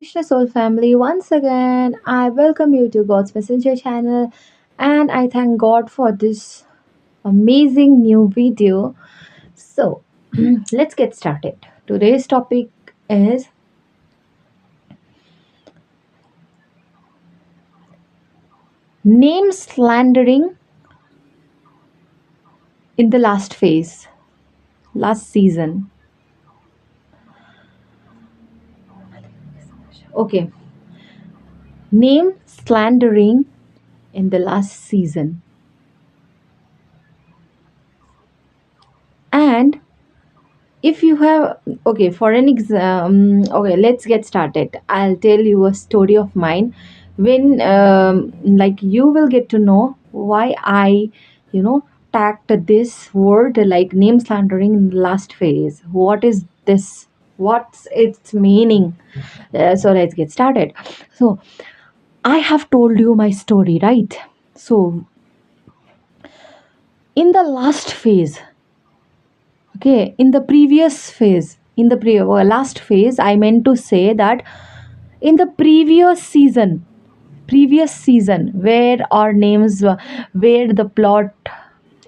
Krishna Soul family, once again, I welcome you to God's Messenger channel and I thank God for this amazing new video. So, let's get started. Today's topic is name slandering in the last season. Okay, name slandering in the last season. And if you have, okay, for an exam, okay, let's get started. I'll tell you a story of mine when like you will get to know why I you know tacked this word like name slandering in the last phase. What is this? What's its meaning? So let's get started. So I have told you my story, right? So in the last phase, okay, in the previous phase, in the last phase, I meant to say that in the previous season, where our names were, where the plot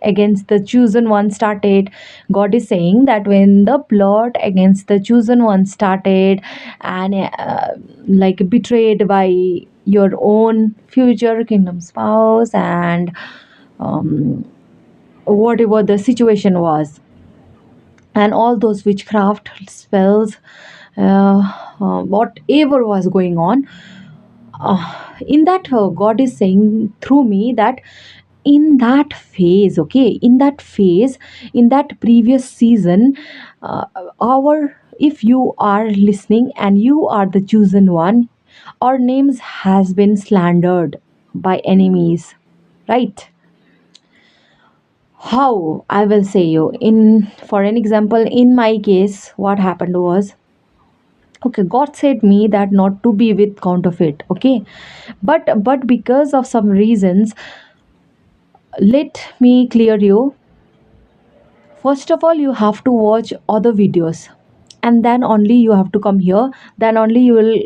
against the chosen one started, God is saying that when the plot against the chosen one started and like betrayed by your own future kingdom spouse and um, whatever the situation was, and all those witchcraft spells, whatever was going on, in that God is saying through me that in that phase, okay, in that phase, in that previous season, our if you are listening and you are the chosen one, our names has been slandered by enemies, right? How? I will say you in, for an example, in my case what happened was, okay, God said me that not to be with counterfeit, okay, but because of some reasons, let me clear you. First of all, you have to watch other videos, and then only you have to come here. Then only you will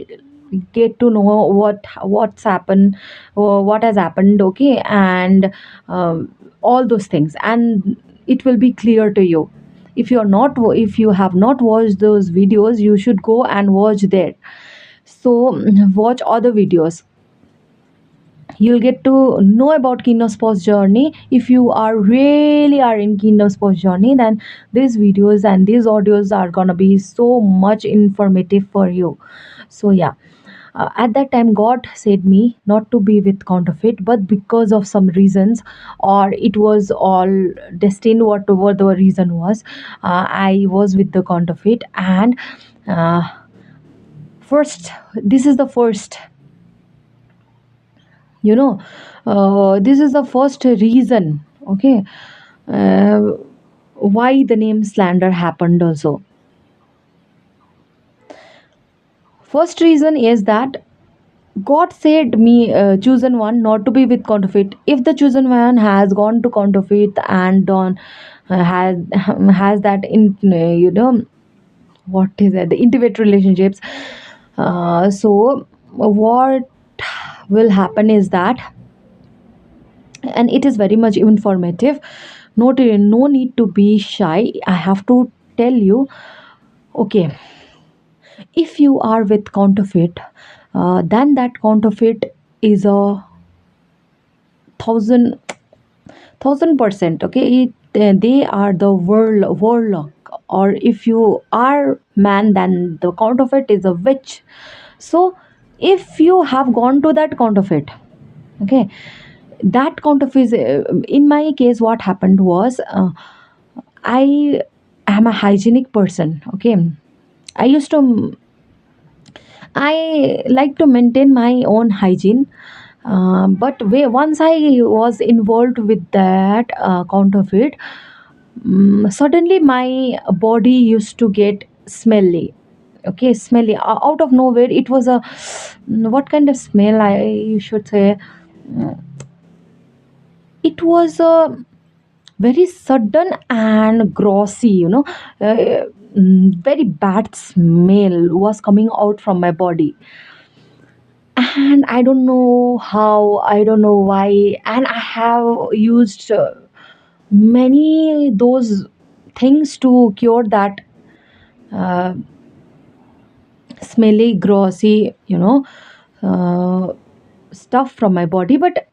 get to know what's happened, or what has happened. Okay, and all those things, and it will be clear to you. If you have not watched those videos, you should go and watch there. So watch other videos, you'll get to know about kingdom spouse journey. If you are really are in kingdom spouse journey, then these videos and these audios are gonna be so much informative for you. So yeah, at that time God said me not to be with counterfeit, but because of some reasons, or it was all destined, whatever the reason was, I was with the counterfeit. And uh, first, this is the first, you know this is the first reason, okay, uh, why the name slander happened also. First reason is that God said me, chosen one, not to be with counterfeit. If the chosen one has gone to counterfeit and done has that in what is that, the intimate relationships, so what will happen is that, and it is very much informative, no need to be shy, I have to tell you. Okay, if you are with counterfeit, then that counterfeit is a thousand thousand percent, okay, they are the warlock. Or if you are man, then the counterfeit is a witch. So if you have gone to that counterfeit, okay, that counterfeit, in my case what happened was, I am a hygienic person, okay. I used to, I like to maintain my own hygiene, but once I was involved with that counterfeit, suddenly my body used to get smelly, okay, smelly out of nowhere. It was a, what kind of smell I should say, it was a very sudden and grossy, very bad smell was coming out from my body. And I don't know how, I don't know why, and I have used many those things to cure that uh, smelly, grossy, uh, stuff from my body. But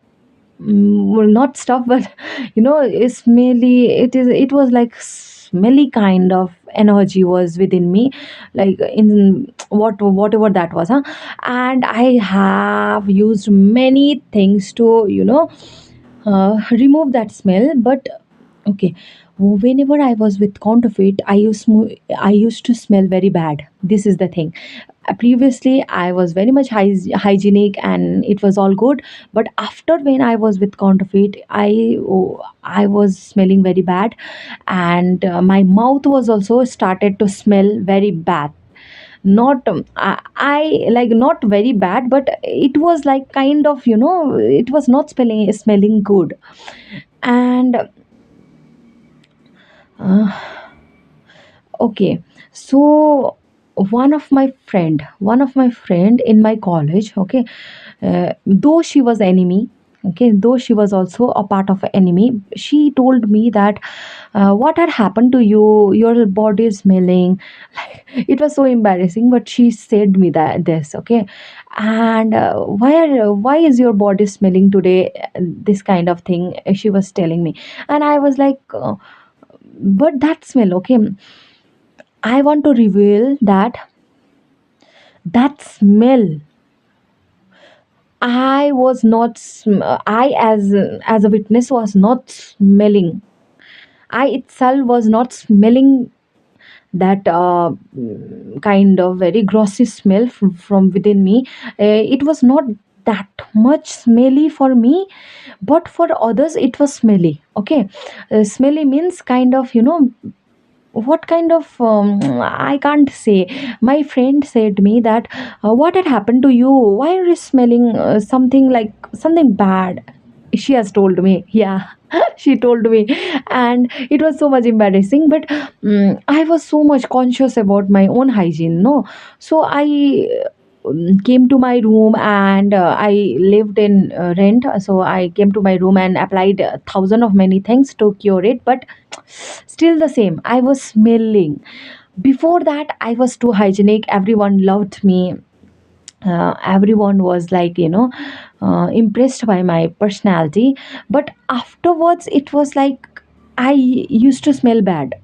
well, not stuff, but it's smelly. It was like smelly kind of energy was within me, like in whatever that was, huh? And I have used many things to remove that smell. But okay, whenever I was with counterfeit, I used to smell very bad. This is the thing. Previously, I was very much hygienic and it was all good. But after when I was with counterfeit, I was smelling very bad, and my mouth was also started to smell very bad. Not I like not very bad, but it was like kind of it was not smelling good. And uh, okay, so one of my friend in my college, okay, though she was enemy, okay, though she was also a part of an enemy, she told me that what had happened to you, your body is smelling. It was so embarrassing, but she said me that this, okay. And why is your body smelling today, this kind of thing she was telling me. And I was like, but that smell, okay, I want to reveal that that smell, I was not I as a witness was not smelling. I itself was not smelling that kind of very grossy smell from within me. It was not that much smelly for me, but for others it was smelly. Okay, smelly means kind of what kind of I can't say. My friend said me that what had happened to you, why are you smelling something like something bad. She has told me, yeah. She told me, and it was so much embarrassing. But I was so much conscious about my own hygiene, no. So I came to my room, and I lived in rent, so I came to my room and applied thousand of many things to cure it. But still the same, I was smelling. Before that I was too hygienic, everyone loved me, everyone was like impressed by my personality. But afterwards it was like I used to smell bad,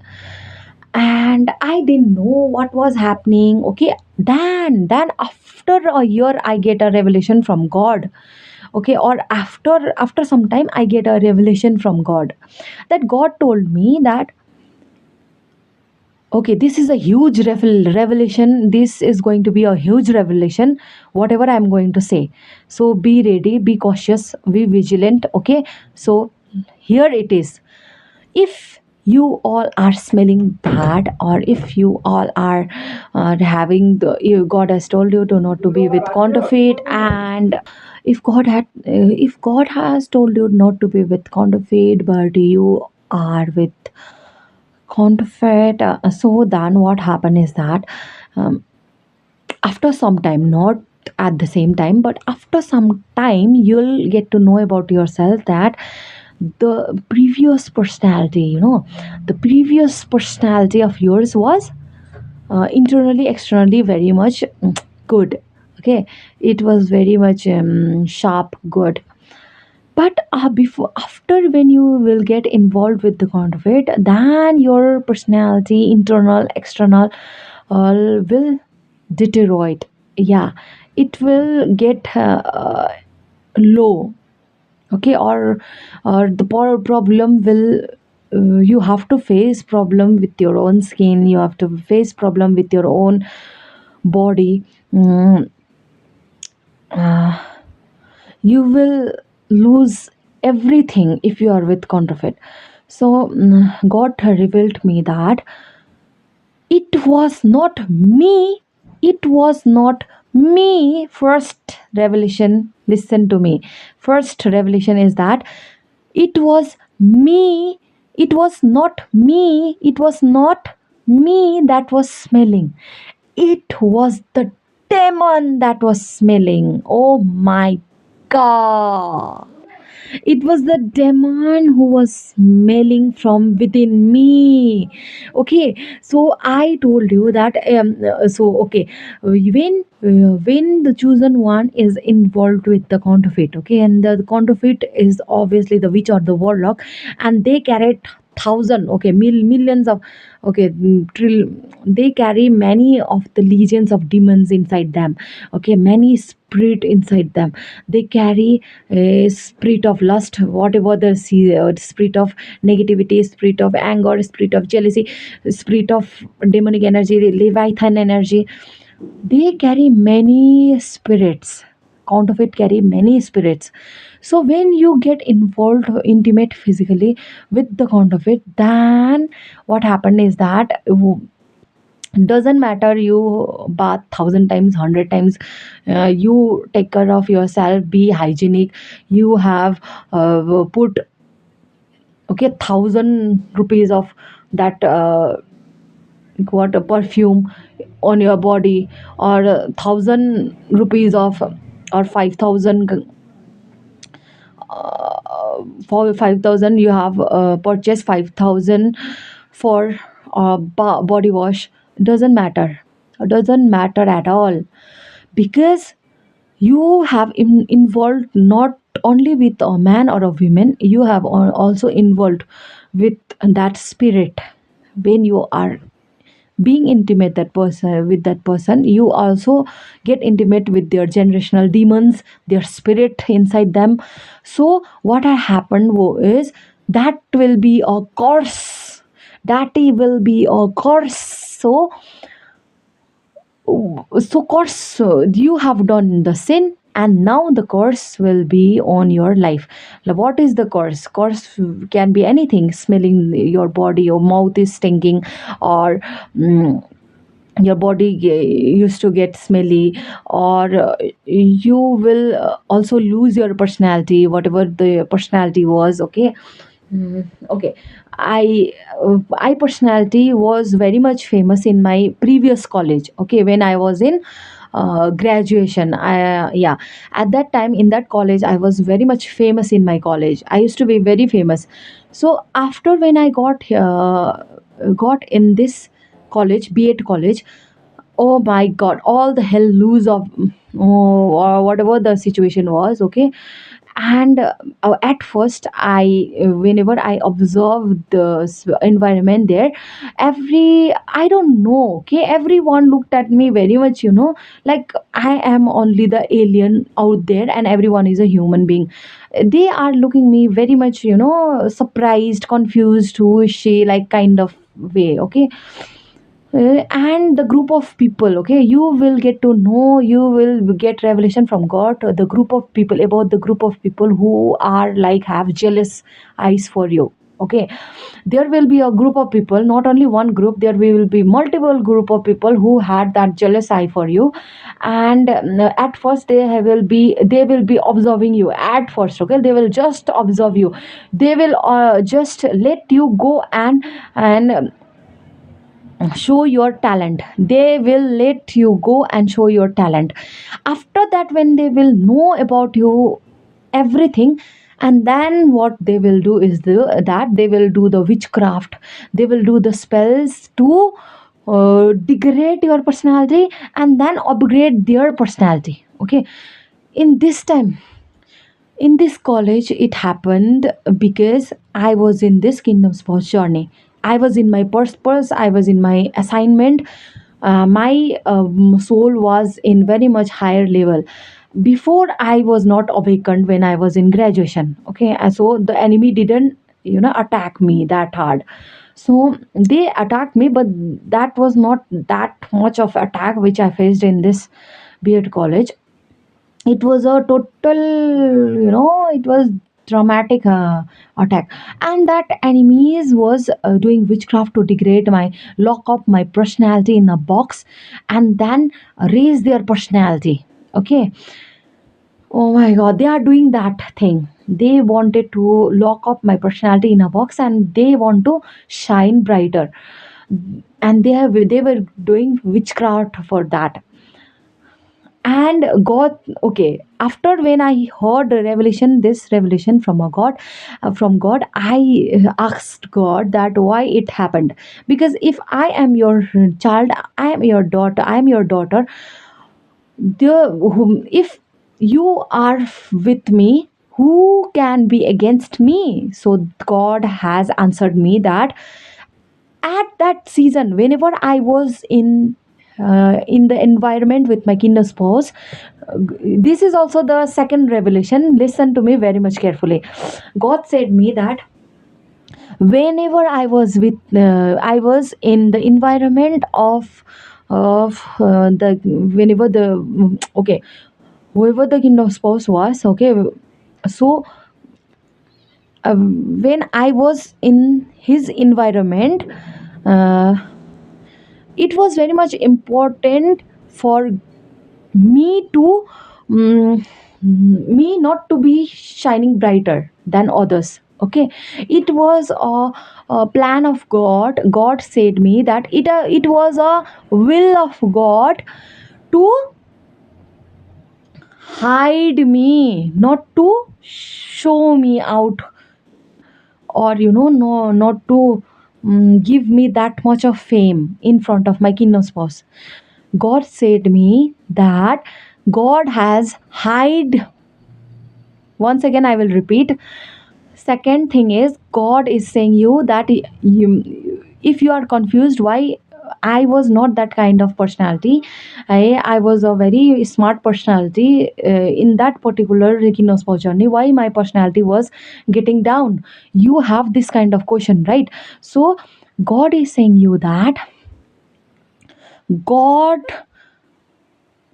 and I didn't know what was happening. Okay, then after a year I get a revelation from God. Okay, or after some time I get a revelation from God, that God told me that okay, this is a huge revelation. This is going to be a huge revelation, whatever I'm going to say. So be ready, be cautious, be vigilant. Okay, so here it is. If you all are smelling bad, or if you all are having God has told you to not to be with counterfeit. And if God has told you not to be with counterfeit, but you are with counterfeit, so then what happened is that um, after some time, not at the same time, but after some time, you'll get to know about yourself that the previous personality, the previous personality of yours was internally, externally very much good. Okay, it was very much sharp, good. But before after when you will get involved with the counterfeit, then your personality, internal, external, will deteriorate. Yeah, it will get low. Okay, or the problem will you have to face problem with your own skin, you have to face problem with your own body. Mm, uh, you will lose everything if you are with counterfeit. So God revealed me that it was not me, it was not me. First revelation, listen to me. First revelation is that it was me, it was not me, it was not me that was smelling. It was the demon that was smelling. Oh my god. It was the demon who was smelling from within me. Okay, so I told you that when the chosen one is involved with the counterfeit, okay, and the counterfeit is obviously the witch or the warlock, and they carry thousand, okay, millions of, okay, they carry many of the legions of demons inside them, okay, many spirit inside them. They carry a spirit of lust, whatever the spirit of negativity, spirit of anger, spirit of jealousy, spirit of demonic energy, leviathan energy. They carry many spirits. Counterfeit carry many spirits. So when you get involved intimate physically with the counterfeit, then what happened is that doesn't matter you bath thousand times, hundred times, you take care of yourself, be hygienic, you have put, okay, 1,000 rupees of that what a perfume on your body, or 1,000 rupees of, or 5,000, for 5,000 you have purchased 5,000 for body wash. Doesn't matter, doesn't matter at all, because you have involved not only with a man or a woman, you have also involved with that spirit. When you are being intimate that person with that person, you also get intimate with their generational demons, their spirit inside them. So what had happened is that will be a curse, that will be a curse. So course, you have done the sin, and now the curse will be on your life. Now, what is the curse? Curse can be anything: smelling your body, your mouth is stinking, or your body used to get smelly, or you will also lose your personality, whatever the personality was. Okay. Okay, I personality was very much famous in my previous college. Okay, when I was in graduation, yeah, at that time in that college I was very much famous in my college. I used to be very famous. So after when I got in this college, B.Ed college, oh my god, all the hell loose of, oh, or whatever the situation was. Okay, and at first whenever I observed the environment there, I don't know, okay, everyone looked at me very much, like I am only the alien out there and everyone is a human being. They are looking me very much, surprised, confused, who is she, like kind of way. Okay, and the group of people, okay, you will get to know, you will get revelation from God, the group of people, about the group of people who are like have jealous eyes for you. Okay, there will be a group of people, not only one group, there will be multiple group of people who had that jealous eye for you. And at first they will be observing you at first. Okay, they will just observe you, they will just let you go and show your talent. They will let you go and show your talent. After that, when they will know about you everything, and then what they will do is that they will do the witchcraft, they will do the spells to degrade your personality and then upgrade their personality. Okay, in this time, in this college it happened because I was in this kingdom sports journey. I was in my purpose, I was in my assignment. My soul was in very much higher level. Before, I was not awakened when I was in graduation. Okay, and so the enemy didn't, attack me that hard. So they attacked me, but that was not that much of attack which I faced in this B.Ed college. It was a total, it was dramatic attack. And that enemies was doing witchcraft to degrade my, lock up my personality in a box, and then raise their personality. Okay, oh my god, they are doing that thing. They wanted to lock up my personality in a box and they want to shine brighter. and they were doing witchcraft for that. And God, okay, after when I heard the revelation, this revelation from a God, from God, I asked God that why it happened. Because if I am your child, I am your daughter, I am your daughter, if you are with me, who can be against me? So God has answered me that at that season, whenever I was in the environment with my kingdom spouse, this is also the second revelation. Listen to me very much carefully. God said me that whenever I was in the environment of the whenever the okay, whoever the kingdom spouse was, okay, so when I was in his environment, uh, it was very much important for me to me not to be shining brighter than others. Okay, it was a plan of God. God said me that it was a will of God to hide me, not to show me out, or no, not to give me that much of fame in front of my kingdom spouse. God said me that God has hide. Once again, I will repeat. Second thing is, God is saying you that if you are confused, why I was not that kind of personality. I was a very smart personality in that particular Kinospo journey. Why my personality was getting down? You have this kind of question, right? So God is saying you that God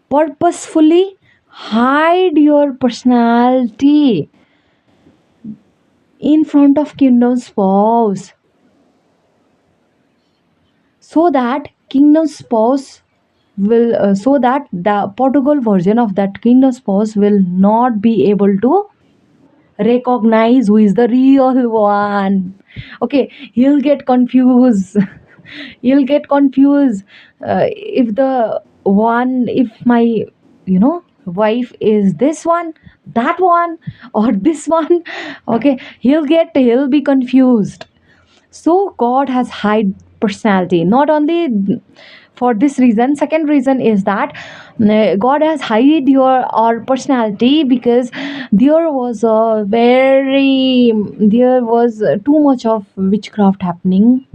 purposefully hide your personality in front of kingdom spouse, so that kingdom spouse will so that the Portugal version of that kingdom spouse will not be able to recognize who is the real one. Okay, he'll get confused. He'll get confused if the one, if my wife is this one, that one, or this one. Okay, he'll be confused. So God has hide personality, not only for this reason. Second reason is that God has hide your our personality because there was too much of witchcraft happening.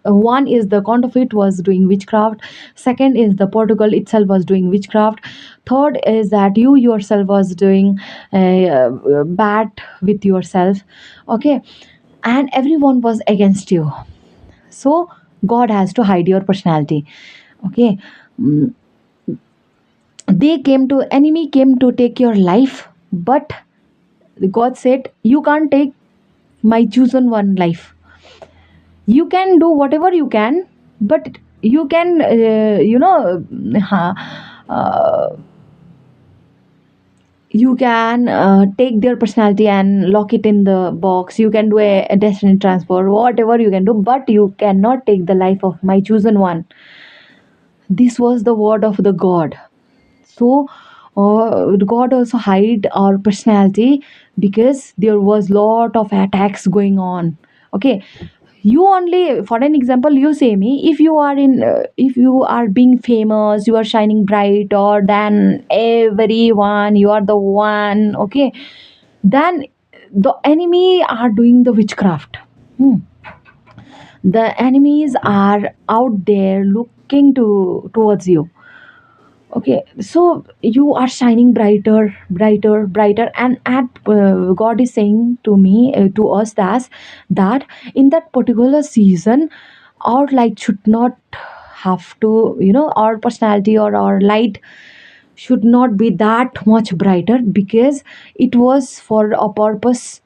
One is the counterfeit was doing witchcraft. Second is the Portugal itself was doing witchcraft. Third is that you yourself was doing bad with yourself. Okay, and everyone was against you. So God has to hide your personality. Okay, enemy came to take your life, but God said you can't take my chosen one life. You can do whatever you can, but you can uh, you can take their personality and lock it in the box. You can do a destiny transfer, whatever you can do, but you cannot take the life of my chosen one. This was the word of the God. So God also hide our personality because there was lot of attacks going on. Okay, you only, for an example, you say me, if you are being famous, you are shining brighter than everyone, you are the one. Okay, then the enemy are doing the witchcraft. The enemies are out there looking towards you. Okay, so you are shining brighter, brighter, brighter, and at God is saying to me, to us, that in that particular season, our light should not have to, our personality or our light should not be that much brighter, because it was for a purpose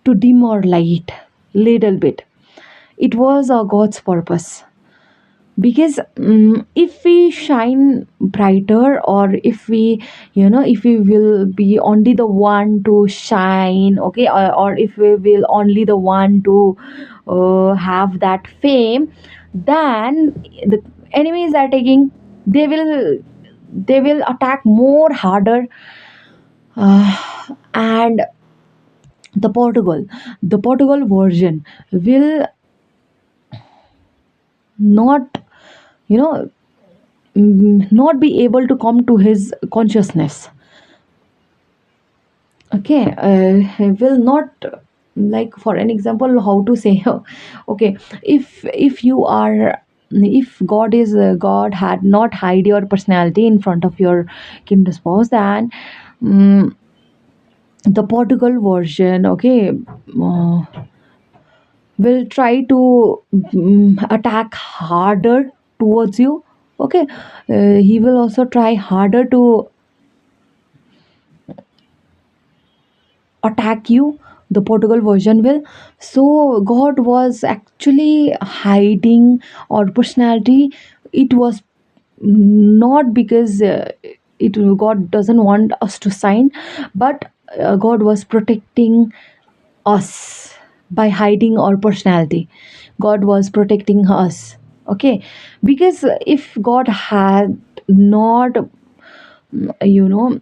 to dim our light little bit. It was a God's purpose. because if we shine brighter, or if we, if we will be only the one to shine, okay, or if we will only the one to have that fame, then the enemies are taking, they will attack more harder. And the Portugal version will not, you know not be able to come to his consciousness. Okay, he will not, like, for an example, how to say, okay, if you are, if God had not hide your personality in front of your kind spouse, then um, the Portugal version, okay, uh, will try to attack harder towards you. Okay, he will also try harder to attack you, the Portugal version will. So God was actually hiding our personality. It was not because it God doesn't want us to sign, but God was protecting us by hiding our personality. God was protecting us. Okay, because if God had not, you know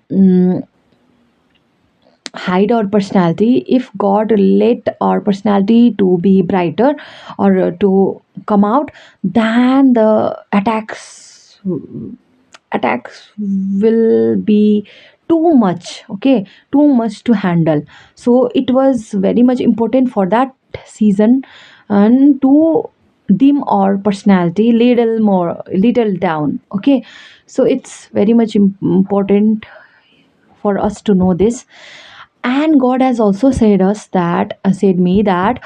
hide our personality, if God let our personality to be brighter, or to come out, then the attacks will be too much, okay, too much to handle. So it was very much important for that season, and to dim our personality little down. Okay, so it's very much important for us to know this. And God has also said me that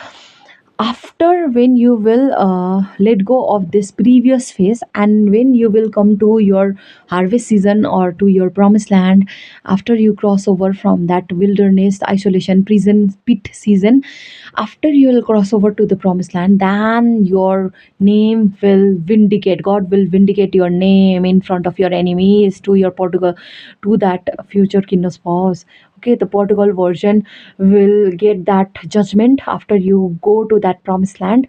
after, when you will let go of this previous phase, and when you will come to your harvest season, or to your promised land, after you cross over from that wilderness, isolation, prison, pit season, after you will cross over to the promised land, then your name will vindicate. God will vindicate your name in front of your enemies, to your Portugal, to that future kingdom spouse. Okay, the Portugal version will get that judgment after you go to that promised land.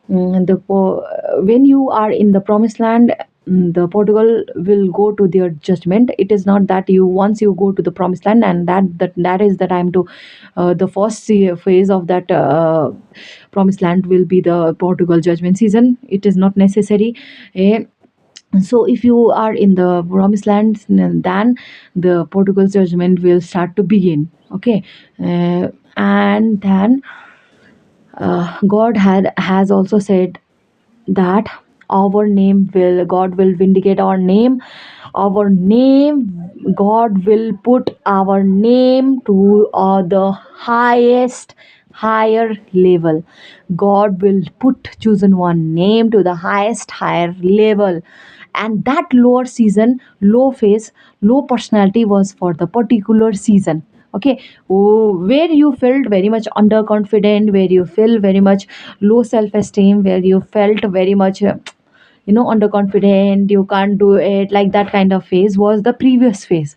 When you are in the promised land, the Portugal will go to their judgment. It is not that you, once you go to the promised land, and that is the time to, the first phase of that promised land will be the Portugal judgment season. It is not necessary. Eh, so if you are in the promised land, then the Portugal's judgment will start to begin. Okay, and then God has also said that our name will God will vindicate our name. God will put our name to the highest, higher level. God will put chosen one name to the highest, higher level. And that lower season, low phase, low personality was for the particular season. Okay, oh, where you felt very much underconfident, where you feel very much low self-esteem, where you felt very much underconfident, you can't do it, like that kind of phase was the previous phase.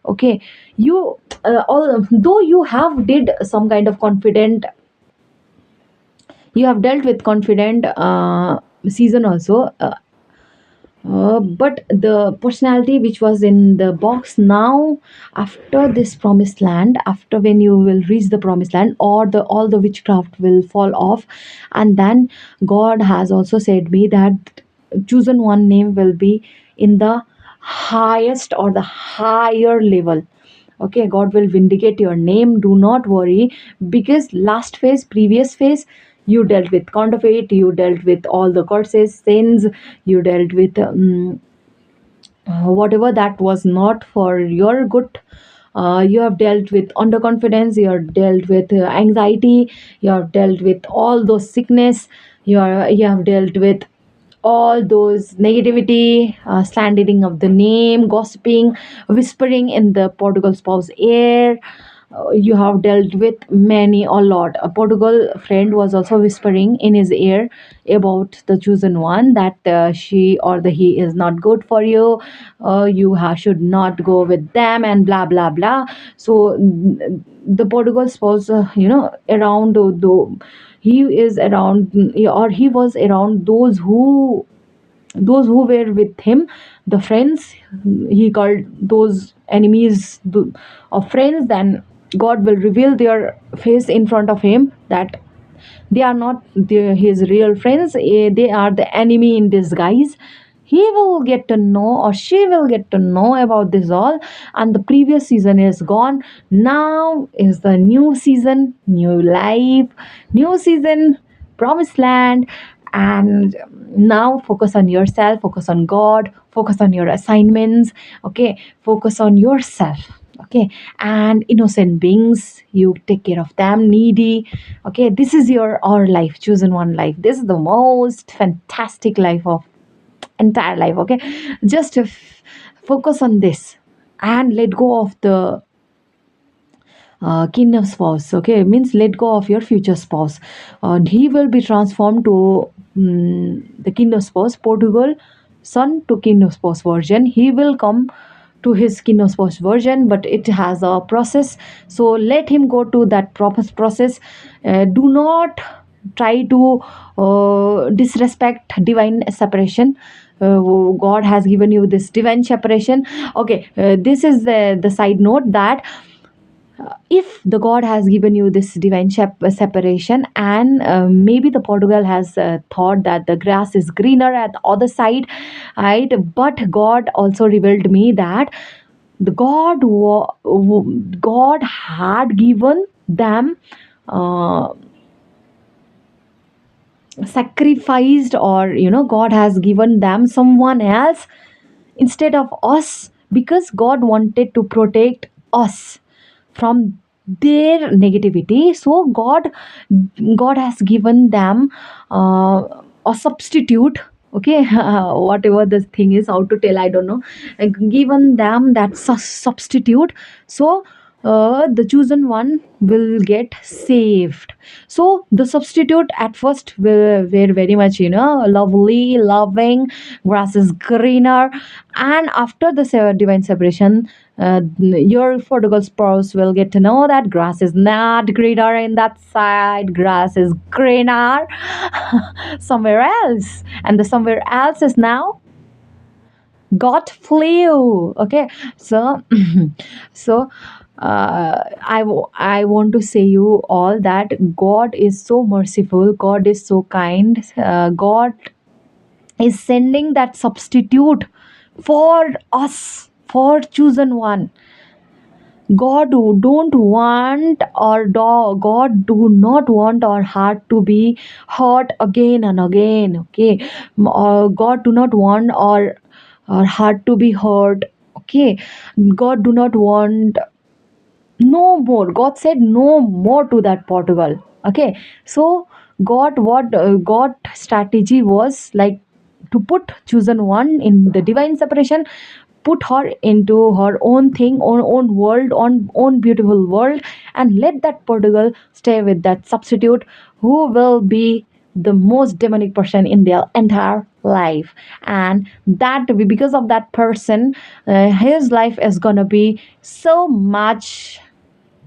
Okay, you all though you have did some kind of confident, you have dealt with confident season also, but the personality which was in the box now, after this promised land, after when you will reach the promised land, or the all the witchcraft will fall off. And then God has also said me that chosen one name will be in the highest, or the higher level. Okay, God will vindicate your name, do not worry. Because last phase, previous phase, you dealt with counterfeit, you dealt with all the curses, sins, you dealt with whatever that was not for your good. You have dealt with underconfidence, you have dealt with anxiety, you have dealt with all those sickness, you have dealt with all those negativity, slandering of the name, gossiping, whispering in the Portugal spouse ear, you have dealt with many a lot. A Portugal friend was also whispering in his ear about the chosen one, that she or the he is not good for you. You should not go with them, and blah blah blah. So the Portugal spouse, around he is around, or he was around those who were with him, the friends. He called those enemies of friends. Then God will reveal their face in front of him, that they are not his real friends. They are the enemy in disguise. He will get to know, or she will get to know about this all. And the previous season is gone. Now is the new season, new life, new season, promised land. And now focus on yourself, focus on God, focus on your assignments. Okay, focus on yourself. Okay, and innocent beings, you take care of them, needy. Okay, this is your our life, chosen one life. This is the most fantastic life of entire life. Okay, just focus on this, and let go of the kingdom spouse. Okay, means let go of your future spouse, and he will be transformed to the kingdom spouse. Portugal son to kingdom spouse version, he will come to his kingdom spouse version, but it has a process. So let him go to that proper process. Do not try to disrespect divine separation. God has given you this divine separation. Okay, this is the side note, that if the God has given you this divine separation, and maybe the Portugal has thought that the grass is greener at the other side, right? But God also revealed me that the God had given them, uh, sacrificed, or God has given them someone else instead of us, because God wanted to protect us from their negativity. So God has given them a substitute. Okay, whatever this thing is, how to tell, I don't know. Given them that substitute. So the chosen one will get saved. So the substitute at first were very much, lovely, loving, grass is greener. And after the divine separation, your Portugal spouse will get to know that grass is not greener in that side, grass is greener somewhere else, and the somewhere else is now got flew. Okay, so so I want to say you all that God is so merciful, God is so kind. God is sending that substitute for us, for chosen one. God don't want, or God do not want our heart to be hurt again and again. Okay, God do not want our heart to be hurt. Okay, God do not want no more. God said no more to that Portugal. Okay, so God strategy was like to put chosen one in the divine separation, put her into her own thing, own world, on own beautiful world, and let that Portugal stay with that substitute, who will be the most demonic person in their entire life. And that, because of that person, his life is gonna be so much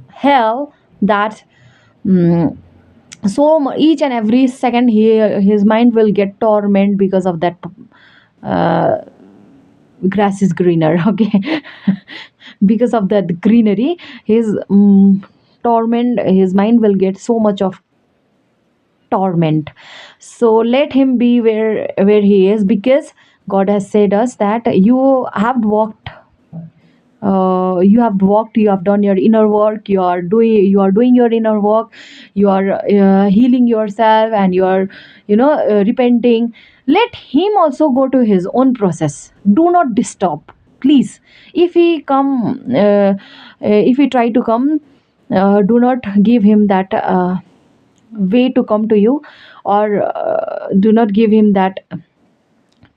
hell, that mm, each and every second his mind will get torment because of that. uh, Grass is greener. Okay, because of that greenery, his torment, his mind will get so much of torment. So let him be where he is, because God has said us that you have walked, you have done your inner work, you are doing your inner work, you are healing yourself, and you are repenting. Let him also go to his own process. Do not disturb, please. If he come, if he try to come, do not give him that way to come to you, or do not give him that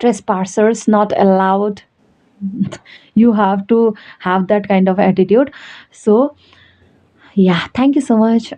trespassers not allowed. You have to have that kind of attitude. So Yeah, thank you so much.